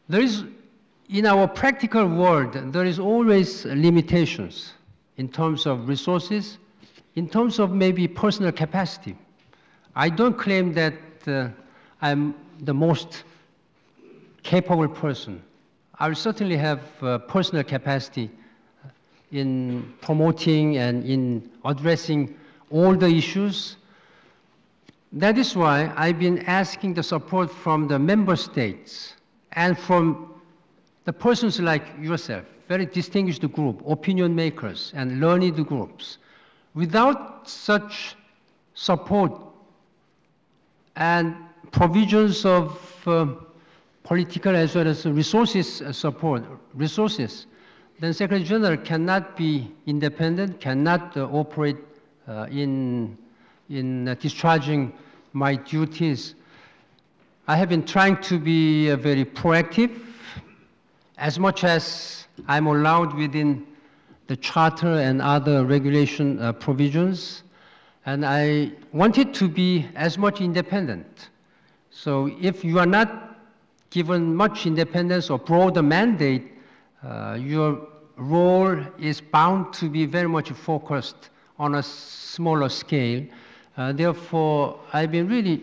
There is, in our practical world, there is always limitations in terms of resources, in terms of maybe personal capacity. I don't claim that I'm the most capable person. I will certainly have personal capacity in promoting and in addressing all the issues. That is why I've been asking the support from the member states and from the persons like yourself, very distinguished group, opinion makers and learned groups. Without such support and provisions of political as well as resources resources, then Secretary General cannot be independent, cannot operate in discharging my duties. I have been trying to be very proactive as much as I'm allowed within the charter and other regulation provisions, and I wanted to be as much independent. So if you are not given much independence or broader mandate, your role is bound to be very much focused on a smaller scale. Therefore, I've been really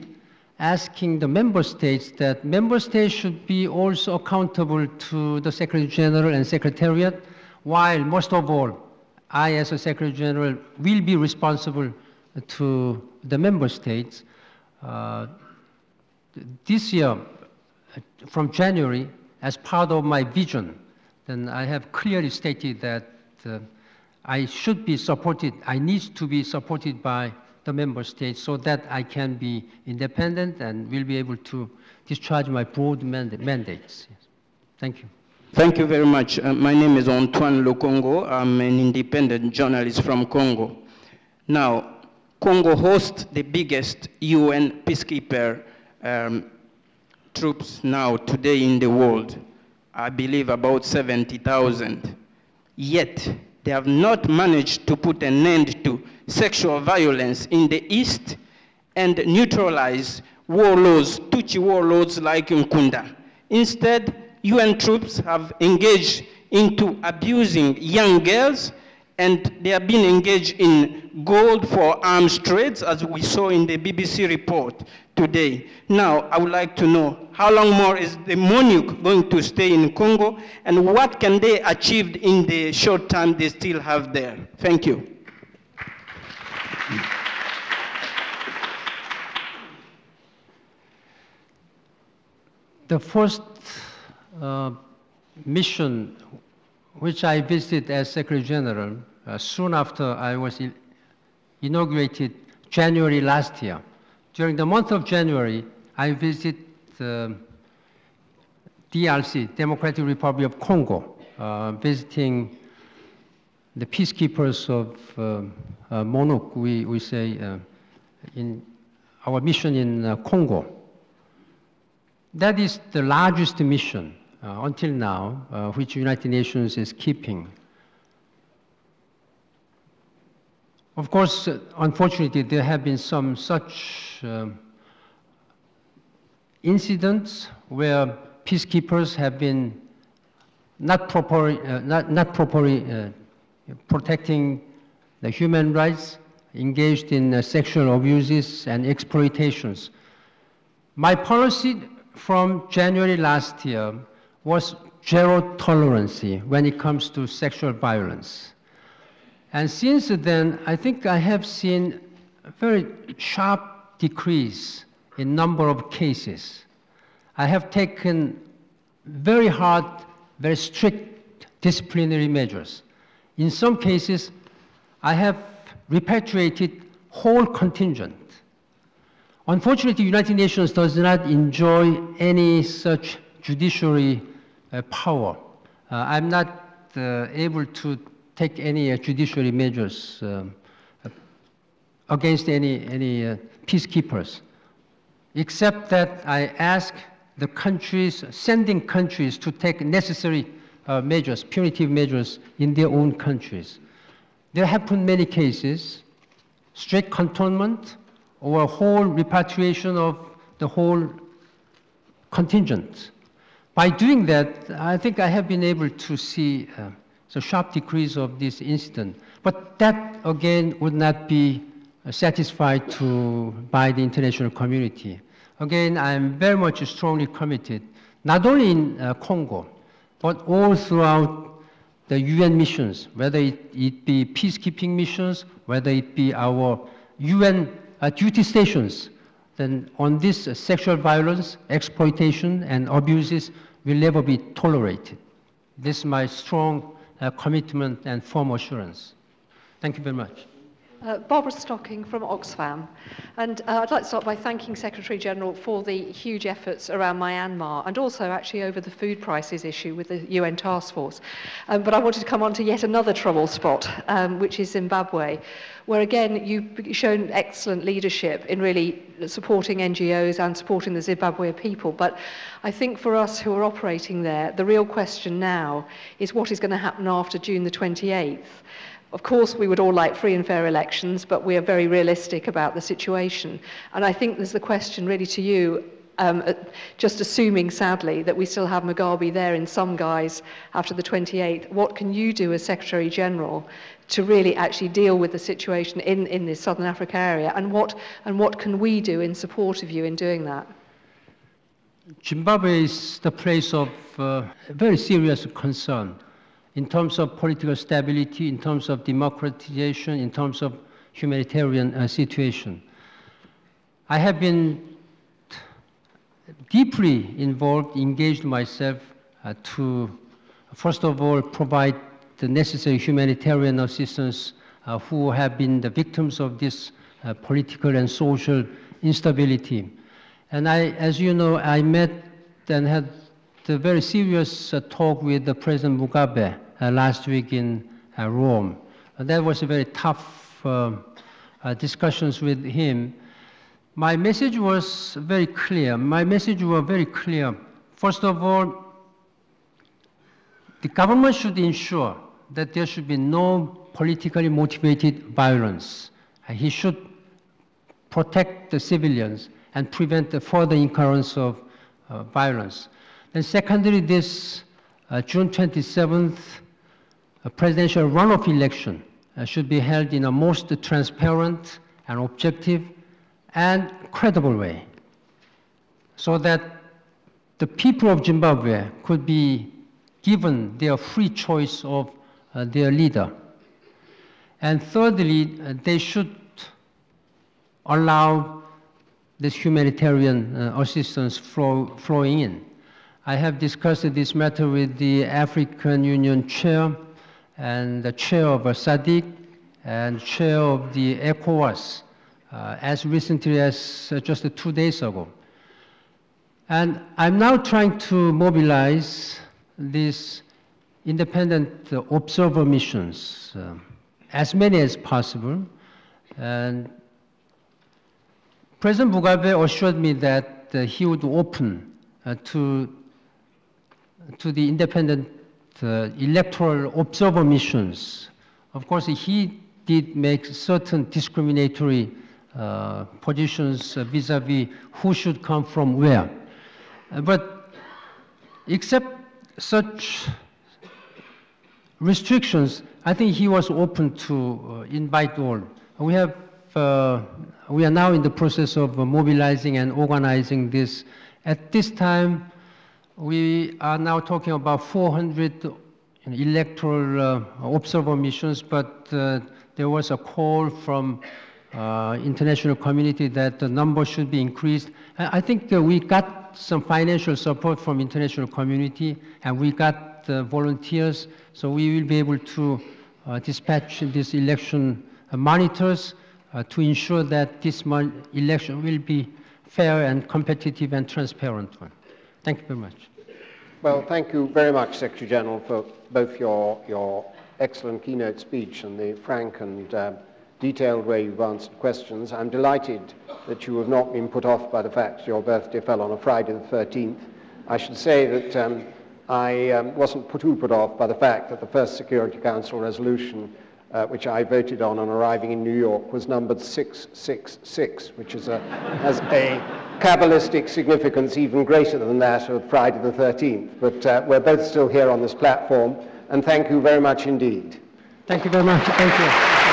asking the member states that member states should be also accountable to the Secretary General and Secretariat, while most of all, I as a Secretary General will be responsible to the member states. This year, from January, as part of my vision, then I have clearly stated that I should be supported, I need to be supported by the member states so that I can be independent and will be able to discharge my broad mandates. Yes. Thank you. Thank you very much. My name is Antoine Lokongo. I'm an independent journalist from Congo. Now, Congo hosts the biggest UN peacekeeper troops now today in the world. I believe about 70,000. Yet, they have not managed to put an end to sexual violence in the East and neutralize warlords, Tutsi warlords like Nkunda. Instead, UN troops have engaged into abusing young girls, and they have been engaged in gold for arms trades, as we saw in the BBC report today. Now, I would like to know, how long more is the MONUC going to stay in Congo, and what can they achieve in the short time they still have there? Thank you. The first mission which I visited as Secretary General soon after I was inaugurated January last year. During the month of January, I visited DRC, Democratic Republic of Congo, visiting the peacekeepers of MONUC, we say, in our mission in Congo. That is the largest mission until now, which United Nations is keeping. Of course, unfortunately, there have been some such incidents where peacekeepers have been not properly protecting the human rights, engaged in sexual abuses and exploitations. My policy from January last year was zero tolerance when it comes to sexual violence. And since then, I think I have seen a very sharp decrease in number of cases. I have taken very hard, very strict disciplinary measures. In some cases, I have repatriated whole contingent. Unfortunately, the United Nations does not enjoy any such judiciary power. I'm not able to take any judiciary measures against any peacekeepers, except that I ask the countries, sending countries to take necessary measures, punitive measures in their own countries. There have been many cases, strict cantonment, or whole repatriation of the whole contingent. By doing that, I think I have been able to see the sharp decrease of this incident. But that, again, would not be satisfied by the international community. Again, I am very much strongly committed, not only in Congo, but all throughout the UN missions, whether it be peacekeeping missions, whether it be our UN duty stations, then on this sexual violence, exploitation, and abuses will never be tolerated. This is my strong commitment and firm assurance. Thank you very much. Barbara Stocking from Oxfam. And I'd like to start by thanking Secretary General for the huge efforts around Myanmar and also actually over the food prices issue with the UN task force. But I wanted to come on to yet another trouble spot, which is Zimbabwe, where again you've shown excellent leadership in really supporting NGOs and supporting the Zimbabwe people. But I think for us who are operating there, the real question now is what is going to happen after June the 28th. Of course, we would all like free and fair elections, but we are very realistic about the situation. And I think there's the question really to you, just assuming, sadly, that we still have Mugabe there in some guise after the 28th, what can you do as Secretary General to really actually deal with the situation in the Southern Africa area? And what can we do in support of you in doing that? Zimbabwe is the place of very serious concern in terms of political stability, in terms of democratization, in terms of humanitarian situation. I have been deeply involved, engaged myself to, first of all, provide the necessary humanitarian assistance who have been the victims of this political and social instability. And as you know, I met and had a very serious talk with the President Mugabe last week in Rome. That was a very tough discussions with him. My message was very clear. First of all, the government should ensure that there should be no politically motivated violence. He should protect the civilians and prevent the further occurrence of violence. And secondly, this June 27th presidential runoff election should be held in a most transparent and objective and credible way, so that the people of Zimbabwe could be given their free choice of their leader. And thirdly, they should allow this humanitarian assistance flowing in. I have discussed this matter with the African Union chair and the chair of SADC and chair of the ECOWAS as recently as just 2 days ago. And I'm now trying to mobilize these independent observer missions, as many as possible. And President Mugabe assured me that he would open to the independent electoral observer missions. Of course, he did make certain discriminatory positions vis-a-vis who should come from where. But except such restrictions, I think he was open to invite all. We are now in the process of mobilizing and organizing this. At this time, we are now talking about 400 electoral observer missions, but there was a call from international community that the number should be increased. I think we got some financial support from international community, and we got volunteers, so we will be able to dispatch these election monitors to ensure that this election will be fair and competitive and transparent one. Thank you very much. Well, thank you very much, Secretary General, for both your excellent keynote speech and the frank and detailed way you've answered questions. I'm delighted that you have not been put off by the fact your birthday fell on a Friday the 13th. I should say that I wasn't too put off by the fact that the first Security Council resolution which I voted on arriving in New York was numbered 666, which is has a Kabbalistic significance even greater than that of Friday the 13th. But we're both still here on this platform, and thank you very much indeed. Thank you very much. Thank you.